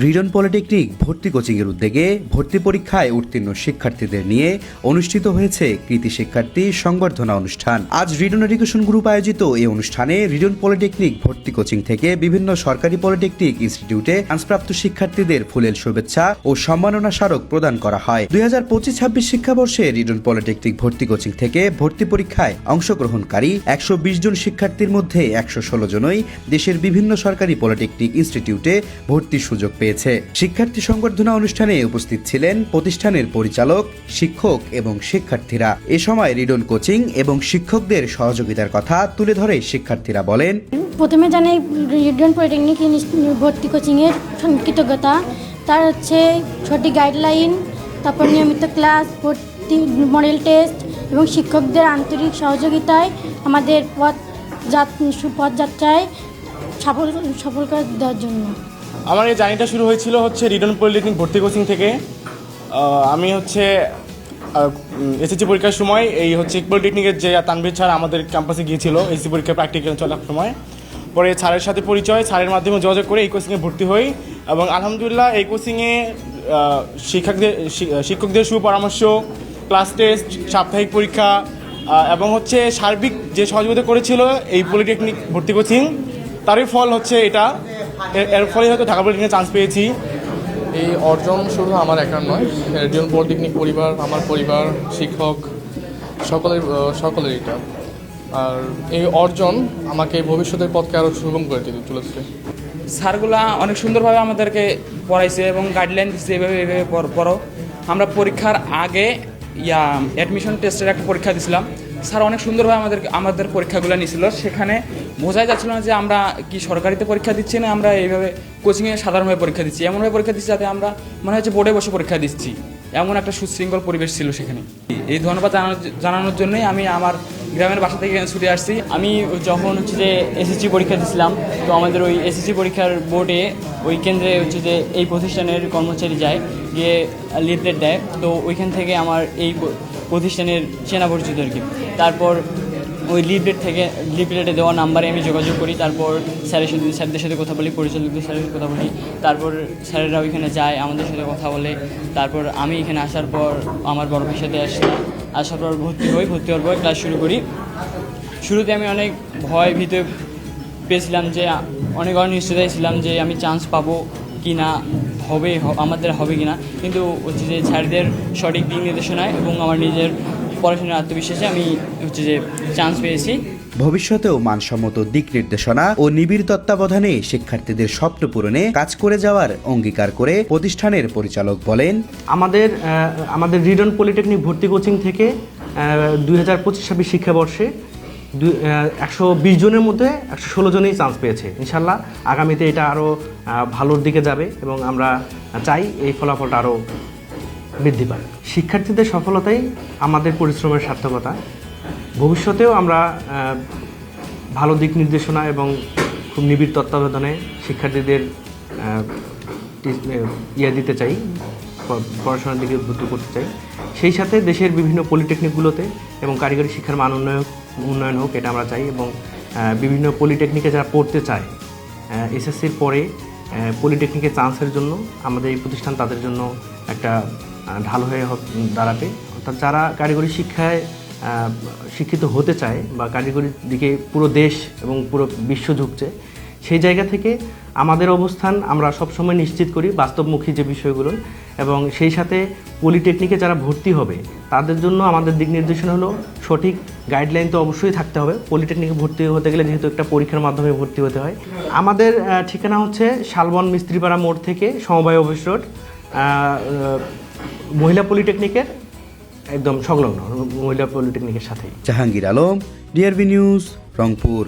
Radeon polytechnic ভর্তি কোচিংয়ের উদ্যোগে ভর্তি পরীক্ষায় উত্তীর্ণ শিক্ষার্থীদের নিয়ে অনুষ্ঠিত হয়েছে কৃতি শিক্ষার্থী সংবর্ধনা অনুষ্ঠান। আজ রিডন এডুকেশন গ্রুপ আয়োজিত এই অনুষ্ঠানে রিডন পলিটেকনিক ভর্তি কোচিং থেকে বিভিন্ন সরকারি পলিটেকনিক ইনস্টিটিউটে চান্সপ্রাপ্ত শিক্ষার্থীদের ফুলেল শুভেচ্ছা ও সম্মাননা স্মারক প্রদান করা হয়। 2025-26 শিক্ষাবর্ষে রিডন পলিটেকনিক ভর্তি কোচিং থেকে ভর্তি পরীক্ষায় অংশগ্রহণকারী 120 জন শিক্ষার্থীর মধ্যে 116 জনই দেশের বিভিন্ন সরকারি পলিটেকনিক ইনস্টিটিউটে ভর্তির সুযোগ পেয়েছে। শিক্ষার্থী সংবর্ধনা অনুষ্ঠানে উপস্থিত ছিলেন প্রতিষ্ঠানের পরিচালক, শিক্ষক এবং শিক্ষার্থীরা। এ সময় রিডন কোচিং এবং শিক্ষকদের সহযোগিতার কথা তুলে ধরে শিক্ষার্থীরা বলেন, প্রথমে জানাই রিডন পলিটেকনিক ভর্তি কোচিংয়ের কৃতজ্ঞতা। তার হচ্ছে সঠিক গাইডলাইন, তারপর নিয়মিত ক্লাস, ভর্তি মডেল টেস্ট এবং শিক্ষকদের আন্তরিক সহযোগিতায় আমাদের পথযাত্রায় সফল করে দেওয়ার জন্য। আমার এই জার্নিটা শুরু হয়েছিল রিডন পলিটেকনিক ভর্তি কোচিং থেকে। আমি এসএসসি পরীক্ষার সময় পলিটেকনিকের যে তানভীর স্যার আমাদের ক্যাম্পাসে গিয়েছিল এসএসসি পরীক্ষার প্র্যাকটিক্যাল চলার সময়। পরে স্যারের সাথে পরিচয়, স্যারের মাধ্যমে যোগাযোগ করে এই কোচিংয়ে ভর্তি হই এবং আলহামদুলিল্লাহ এই কোচিংয়ে শিক্ষকদের সুপরামর্শ, ক্লাস টেস্ট, সাপ্তাহিক পরীক্ষা এবং সার্বিক যে সহযোগিতা করেছিল এই পলিটেকনিক ভর্তি কোচিং, তারই ফল এটা। এর ফলে হয়তো ঢাকা পলিটেকনিকে চান্স পেয়েছি। এই অর্জন শুধু আমার একার নয়, রিডন পলিটেকনিক পরিবার, আমার পরিবার, শিক্ষক সকলের এটা। আর এই অর্জন আমাকে ভবিষ্যতের পথকে আরও সুগম করে তুলেছে। স্যারগুলা অনেক সুন্দরভাবে আমাদেরকে পড়াইছে এবং গাইডলাইন দিচ্ছে, এভাবে পড়ো। আমরা পরীক্ষার আগে অ্যাডমিশন টেস্টের একটা পরীক্ষা দিয়েছিলাম। স্যার অনেক সুন্দরভাবে আমাদের পরীক্ষাগুলো নিয়েছিল। সেখানে বোঝাই যাচ্ছিল না যে আমরা কি সরকারিতে পরীক্ষা দিচ্ছি না আমরা এইভাবে কোচিংয়ে সাধারণভাবে পরীক্ষা দিচ্ছি, এমনভাবে পরীক্ষা দিচ্ছি যাতে আমরা মনে হচ্ছে বোর্ডে বসে পরীক্ষা দিচ্ছি। এমন একটা সুশৃঙ্খল পরিবেশ ছিল সেখানে। এই ধন্যবাদ জানানোর জন্যই আমি আমার গ্রামের বাসা থেকে ছুটে আসছি। আমি যখন এসএসসি পরীক্ষা দিয়েছিলাম, তো আমাদের ওই এসএসসি পরীক্ষার বোর্ডে ওই কেন্দ্রে এই প্রতিষ্ঠানের কর্মচারী যায়, গিয়ে লিফলেট দেয়। তো ওইখান থেকে আমার এই প্রতিষ্ঠানের চেনা পরিচিত আর কি। তারপর ওই লিফলেটে দেওয়া নাম্বারে আমি যোগাযোগ করি। তারপর স্যারদের সাথে কথা বলি, পরিচালকদের স্যারের সাথে কথা বলি। তারপর স্যারেরা ওইখানে যায়, আমাদের সাথে কথা বলে। তারপর আমি এখানে আসার পর আমার বড় ভাইয়ের সাথে আসার পর ভর্তি হওয়ার পর ক্লাস শুরু করি। শুরুতে আমি অনেক ভীত পেয়েছিলাম, যে অনেক অনিশ্চয়তায় ছিলাম যে আমি চান্স পাবো কি না, আমাদের হবে কি না। কিন্তু যে স্যারদের সঠিক দিক নির্দেশনায় এবং আমার নিজের পড়াশোনার আত্মবিশ্বাসে আমি চান্স পেয়েছি। ভবিষ্যতেও মানসম্মত দিক নির্দেশনা ও নিবিড় তত্ত্বাবধানে শিক্ষার্থীদের স্বপ্ন পূরণে কাজ করে যাওয়ার অঙ্গীকার করে প্রতিষ্ঠানের পরিচালক বলেন, আমাদের রিডন পলিটেকনিক ভর্তি কোচিং থেকে 2025-26 শিক্ষাবর্ষে 120 জনের মধ্যে 116 জনই চান্স পেয়েছে। ইনশাল্লাহ আগামীতে এটা আরও ভালোর দিকে যাবে এবং আমরা চাই এই ফলাফলটা আরও বৃদ্ধি পায়। শিক্ষার্থীদের সফলতাই আমাদের পরিশ্রমের সার্থকতা। ভবিষ্যতেও আমরা ভালো দিক নির্দেশনা এবং খুব নিবিড় তত্ত্বাবধানে শিক্ষার্থীদের দিতে চাই, পড়াশোনার দিকে উদ্বুদ্ধ করতে চাই। সেই সাথে দেশের বিভিন্ন পলিটেকনিকগুলোতে এবং কারিগরি শিক্ষার মান উন্নয়ন হোক, এটা আমরা চাই। এবং বিভিন্ন পলিটেকনিকে যারা পড়তে চায়, এসএসসির পরে পলিটেকনিকে চান্সের জন্য আমাদের এই প্রতিষ্ঠান তাদের জন্য একটা ঢাল হয়ে দাঁড়াবে। অর্থাৎ যারা কারিগরি শিক্ষায় শিক্ষিত হতে চায় বা কারিগরির দিকে পুরো দেশ এবং পুরো বিশ্ব ঝুঁকছে, সেই জায়গা থেকে আমাদের অবস্থান আমরা সবসময় নিশ্চিত করি বাস্তবমুখী যে বিষয়গুলো। এবং সেই সাথে পলিটেকনিকে যারা ভর্তি হবে তাদের জন্য আমাদের দিক নির্দেশনা হলো সঠিক গাইডলাইন তো অবশ্যই থাকতে হবে। পলিটেকনিকে ভর্তি হতে গেলে যেহেতু একটা পরীক্ষার মাধ্যমে ভর্তি হতে হয়। আমাদের ঠিকানা শালবন মিস্ত্রিপাড়া মোড় থেকে সমবায় অফিস রোড, মহিলা পলিটেকনিকের একদম সংলগ্ন, মহিলা পলিটেকনিকের সাথেই। Jahangir Alam, DRB news, Rangpur.